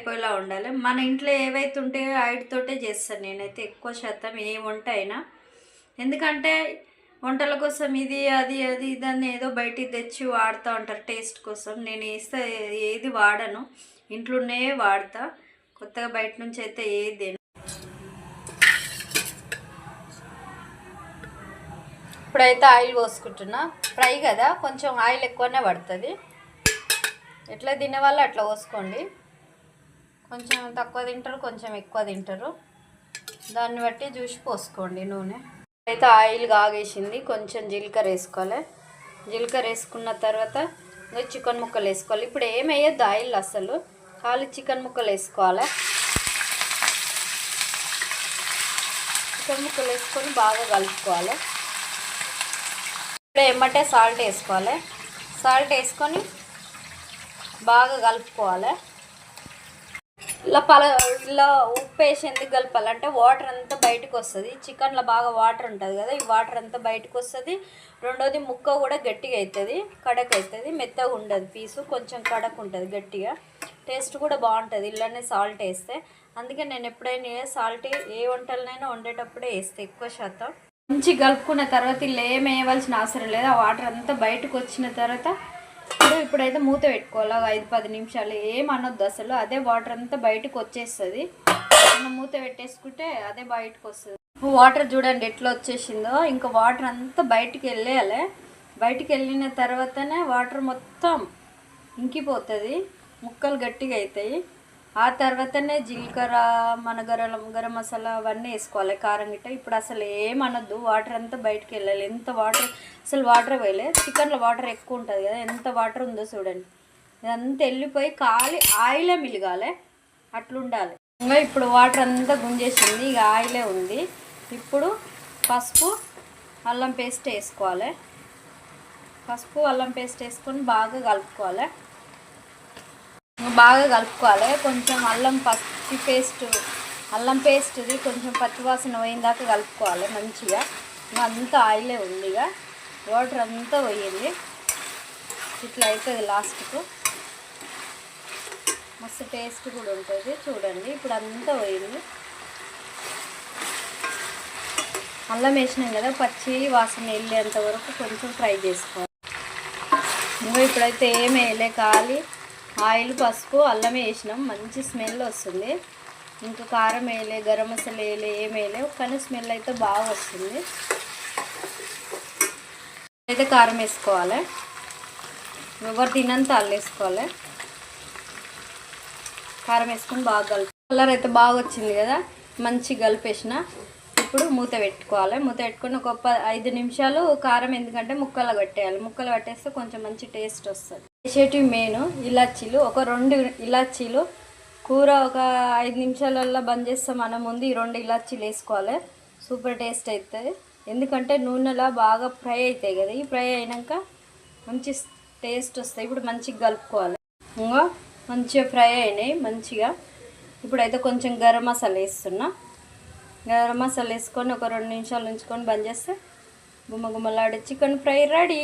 అయిపోయేలా ఉండాలి. మన ఇంట్లో ఏవైతే ఉంటాయో వాటితోటే చేస్తాను నేనైతే ఎక్కువ శాతం ఏ వంట అయినా. ఎందుకంటే వంటల కోసం ఇది అది అది ఇదని ఏదో బయటికి తెచ్చి వాడుతూ ఉంటారు టేస్ట్ కోసం. నేను ఏది వాడను, ఇంట్లోనే వాడతా. కొత్తగా బయట నుంచి అయితే ఏది. ఇప్పుడైతే ఆయిల్ పోసుకుంటున్నా. ఫ్రై కదా, కొంచెం ఆయిల్ ఎక్కువనే పడుతుంది. ఎట్లా తినేవాళ్ళు అట్లా పోసుకోండి. కొంచెం తక్కువ తింటారు, కొంచెం ఎక్కువ తింటారు, దాన్ని బట్టి చూసి పోసుకోండి నూనె. అయితే ఆయిల్ కాగేసింది. కొంచెం జీలకర్ర వేసుకోవాలి. జీలకర్ర వేసుకున్న తర్వాత చికెన్ ముక్కలు వేసుకోవాలి. ఇప్పుడు ఏం వేయద్దు ఆయిల్ అసలు, ఖాళీ చికెన్ ముక్కలు వేసుకోవాలి. చికెన్ ముక్కలు వేసుకొని బాగా కలుపుకోవాలి. ఇప్పుడు ఏమంటే సాల్ట్ వేసుకోవాలి. సాల్ట్ వేసుకొని బాగా కలుపుకోవాలి. ఇలా ఉప్పు వేసి ఎందుకు కలపాలంటే వాటర్ అంతా బయటకు వస్తుంది. చికెన్లో బాగా వాటర్ ఉంటుంది కదా, ఈ వాటర్ అంతా బయటకు వస్తుంది. రెండోది ముక్క కూడా గట్టిగా అవుతుంది, కడక్ అవుతుంది, మెత్తగా ఉండదు. పీసు కొంచెం కడక్ ఉంటుంది, గట్టిగా. టేస్ట్ కూడా బాగుంటుంది ఇలానే సాల్ట్ వేస్తే. అందుకే నేను ఎప్పుడైనా సాల్ట్ ఏ వంటలనైనా వండేటప్పుడే వేస్తే ఎక్కువ శాతం. మంచి కలుపుకున్న తర్వాత ఇలా ఏం వేయవలసిన అవసరం లేదు. ఆ వాటర్ అంతా బయటకు వచ్చిన తర్వాత ఇప్పుడైతే మూత పెట్టుకోవాలి 5-10 నిమిషాలు. ఏమనొద్దు అసలు, అదే వాటర్ అంతా బయటకు వచ్చేస్తుంది. మనం మూత పెట్టేసుకుంటే అదే బయటకు వస్తుంది. వాటర్ చూడండి ఎట్లా వచ్చేసిందో. ఇంకా వాటర్ అంతా బయటికి వెళ్ళేయాలి. బయటికి వెళ్ళిన తర్వాతనే వాటర్ మొత్తం ఇంకిపోతుంది, ముక్కలు గట్టిగా అవుతాయి. ఆ తర్వాతనే జీలకర్ర, మన గరం మసాలా అవన్నీ వేసుకోవాలి, కారం గిట్ట. ఇప్పుడు అసలు ఏమనొద్దు, వాటర్ అంతా బయటకు వెళ్ళాలి. ఎంత వాటర్, అసలు వాటర్ పోయలే. చికెన్లో వాటర్ ఎక్కువ ఉంటుంది కదా, ఎంత వాటర్ ఉందో చూడండి. ఇదంతా వెళ్ళిపోయి ఖాళీ ఆయిలే మిలగాలి, అట్లుండాలి. ఇంకా ఇప్పుడు వాటర్ అంతా గుంజేసింది, ఇక ఆయిలే ఉంది. ఇప్పుడు పసుపు, అల్లం పేస్ట్ వేసుకోవాలి. పసుపు అల్లం పేస్ట్ వేసుకొని బాగా కలుపుకోవాలి. బాగా కలుపుకోవాలి. కొంచెం అల్లం పేస్ట్ది కొంచెం పచ్చివాసన పోయిందాకా కలుపుకోవాలి మంచిగా. అంతా ఆయిలే ఉంది, ఇక వాటర్ అంతా పోయింది. ఇట్లా అవుతుంది లాస్ట్కు. మస్తు టేస్ట్ కూడా ఉంటుంది చూడండి. ఇప్పుడు అంతా పోయింది. అల్లం వేసినాం కదా, పచ్చి వాసన వెళ్ళేంత వరకు కొంచెం ఫ్రై చేసుకోవాలి. ఇంకా ఇప్పుడైతే ఏం వేయలే, ఖాళీ ఆయిల్, పసుపు, అల్లం వేసినాం. మంచి స్మెల్ వస్తుంది. ఇంకా కారం వేయలే, గరం మసాలా వేయలే, ఏం వేయలే, కానీ స్మెల్ అయితే బాగా వస్తుంది. అయితే కారం వేసుకోవాలి. ఎవరు తినంత అల్లు వేసుకోవాలి. కారం వేసుకొని బాగా కలుపు. కలర్ అయితే బాగా వచ్చింది కదా, మంచి కలిపేసిన. ఇప్పుడు మూత పెట్టుకోవాలి. మూత పెట్టుకొని ఒక 5 నిమిషాలు కారం, ఎందుకంటే ముక్కలు కట్టేయాలి. ముక్కలు కట్టేస్తే కొంచెం మంచి టేస్ట్ వస్తుంది. వేసేటివి మెయిన్ ఇలాచీలు, ఒక 2 ఇలాచీలు. కూర ఒక 5 నిమిషాలలో బంద్ చేస్తాం. మన ముందు ఈ 2 ఇలాచీలు వేసుకోవాలి. సూపర్ టేస్ట్ అవుతుంది. ఎందుకంటే నూనెలా బాగా ఫ్రై అవుతాయి కదా, ఈ ఫ్రై అయినాక మంచి టేస్ట్ వస్తాయి. ఇప్పుడు మంచిగా కలుపుకోవాలి. ఇంకా మంచిగా ఫ్రై అయినాయి మంచిగా. ఇప్పుడైతే కొంచెం గరం మసాలా వేస్తున్నా. గరం మసాలా వేసుకొని ఒక 2 నిమిషాలు ఉంచుకొని బంద్ చేస్తే గుమ్మగుమ్మలాడే చికెన్ ఫ్రై రెడీ.